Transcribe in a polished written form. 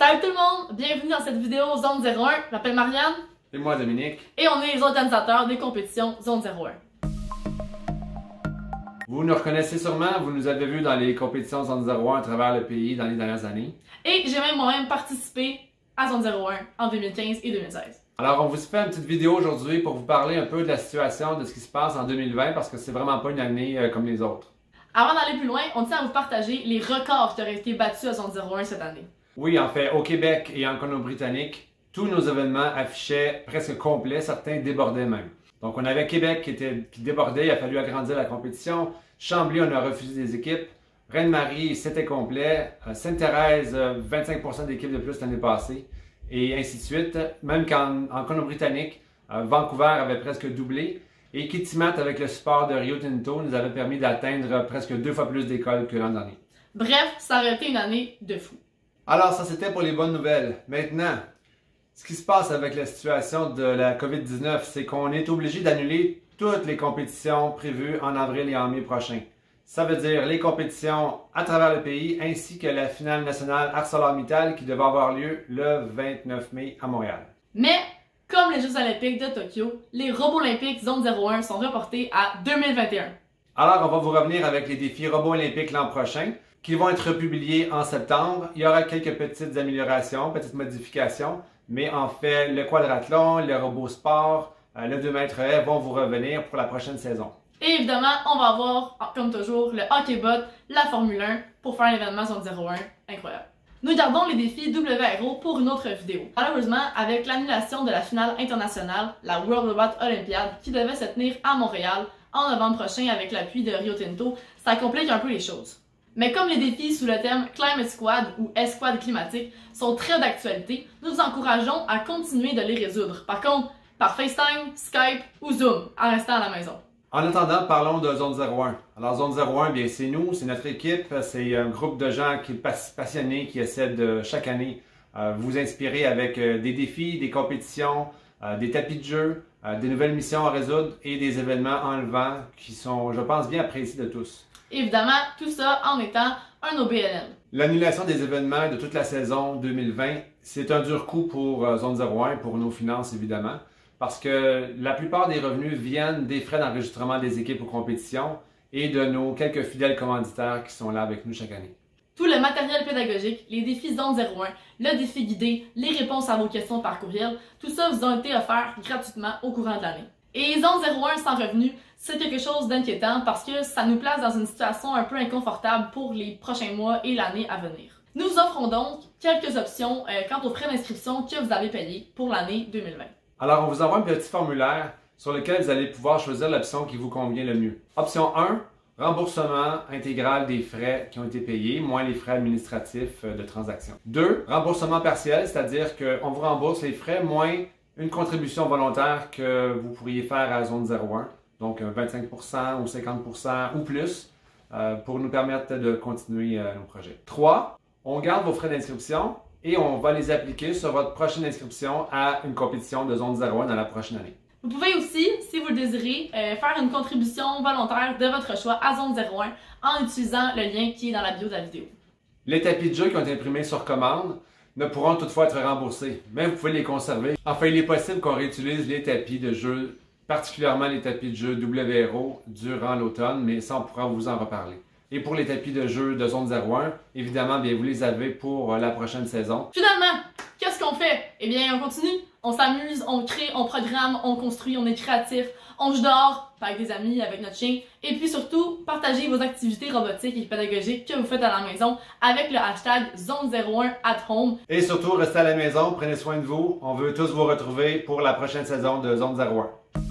Salut tout le monde, bienvenue dans cette vidéo Zone 01. Je m'appelle Marianne. Et moi Dominique. Et on est les organisateurs des compétitions Zone 01. Vous nous reconnaissez sûrement, vous nous avez vus dans les compétitions Zone 01 à travers le pays dans les dernières années. Et j'ai même moi-même participé à Zone 01 en 2015 et 2016. Alors on vous fait une petite vidéo aujourd'hui pour vous parler un peu de la situation, de ce qui se passe en 2020 parce que c'est vraiment pas une année comme les autres. Avant d'aller plus loin, on tient à vous partager les records qui auraient été battus à Zone 01 cette année. Oui, en fait, au Québec et en Colombie-Britannique, tous nos événements affichaient presque complet, certains débordaient même. Donc on avait Québec qui débordait, il a fallu agrandir la compétition. Chambly, on a refusé des équipes. Reine-Marie, c'était complet. Sainte-Thérèse, 25% d'équipes de plus l'année passée. Et ainsi de suite. Même qu'en Colombie-Britannique, Vancouver avait presque doublé. Et Kitimat, avec le support de Rio Tinto, nous avait permis d'atteindre presque 2 fois plus d'écoles que l'an dernier. Bref, ça aurait été une année de fou. Alors, ça c'était pour les bonnes nouvelles. Maintenant, ce qui se passe avec la situation de la COVID-19, c'est qu'on est obligé d'annuler toutes les compétitions prévues en avril et en mai prochain. Ça veut dire les compétitions à travers le pays ainsi que la finale nationale ArcelorMittal qui devait avoir lieu le 29 mai à Montréal. Mais, comme les Jeux olympiques de Tokyo, les robots olympiques Zone 01 sont reportés à 2021. Alors, on va vous revenir avec les défis robots olympiques l'an prochain qui vont être republiés en septembre. Il y aura quelques petites améliorations, petites modifications, mais en fait, le quadrathlon, le robot sport, le 2 mètres haies vont vous revenir pour la prochaine saison. Et évidemment, on va avoir, comme toujours, le hockey-bot, la Formule 1 pour faire l'événement Zone 01 incroyable. Nous gardons les défis WRO pour une autre vidéo. Malheureusement, avec l'annulation de la finale internationale, la World Robot Olympiad, qui devait se tenir à Montréal en novembre prochain avec l'appui de Rio Tinto, ça complique un peu les choses. Mais comme les défis sous le thème Climate Squad ou Escouade climatique sont très d'actualité, nous vous encourageons à continuer de les résoudre. Par contre, par FaceTime, Skype ou Zoom, en restant à la maison. En attendant, parlons de Zone 01. Alors Zone 01, bien c'est nous, c'est notre équipe, c'est un groupe de gens qui passionnés qui essaient de chaque année vous inspirer avec des défis, des compétitions, des tapis de jeu, des nouvelles missions à résoudre et des événements enlevants qui sont, je pense, bien appréciés de tous. Évidemment, tout ça en étant un OBNL. L'annulation des événements de toute la saison 2020, c'est un dur coup pour Zone 01, pour nos finances évidemment, parce que la plupart des revenus viennent des frais d'enregistrement des équipes aux compétitions et de nos quelques fidèles commanditaires qui sont là avec nous chaque année. Tout le matériel pédagogique, les défis Zone 01, le défi guidé, les réponses à vos questions par courriel, tout ça vous a été offert gratuitement au courant de l'année. Et Zone 01 sans revenu, c'est quelque chose d'inquiétant parce que ça nous place dans une situation un peu inconfortable pour les prochains mois et l'année à venir. Nous vous offrons donc quelques options quant aux frais d'inscription que vous avez payés pour l'année 2020. Alors, on vous envoie un petit formulaire sur lequel vous allez pouvoir choisir l'option qui vous convient le mieux. Option 1, remboursement intégral des frais qui ont été payés, moins les frais administratifs de transaction. 2, remboursement partiel, c'est-à-dire qu'on vous rembourse les frais moins une contribution volontaire que vous pourriez faire à Zone 01, donc 25% ou 50% ou plus, pour nous permettre de continuer nos projets. 3, on garde vos frais d'inscription et on va les appliquer sur votre prochaine inscription à une compétition de Zone 01 dans la prochaine année. Vous pouvez aussi, si vous le désirez, faire une contribution volontaire de votre choix à Zone 01 en utilisant le lien qui est dans la bio de la vidéo. Les tapis de jeu qui ont été imprimés sur commande ne pourront toutefois être remboursés, mais vous pouvez les conserver. Enfin, il est possible qu'on réutilise les tapis de jeu, particulièrement les tapis de jeu WRO, durant l'automne, mais ça, on pourra vous en reparler. Et pour les tapis de jeu de Zone 01, évidemment, bien, vous les avez pour la prochaine saison. Finalement, qu'est-ce qu'on fait? Eh bien, on continue. On s'amuse, on crée, on programme, on construit, on est créatif, on joue dehors, avec des amis, avec notre chien. Et puis surtout, partagez vos activités robotiques et pédagogiques que vous faites à la maison avec le hashtag Zone01@home. Et surtout, restez à la maison, prenez soin de vous. On veut tous vous retrouver pour la prochaine saison de Zone 01.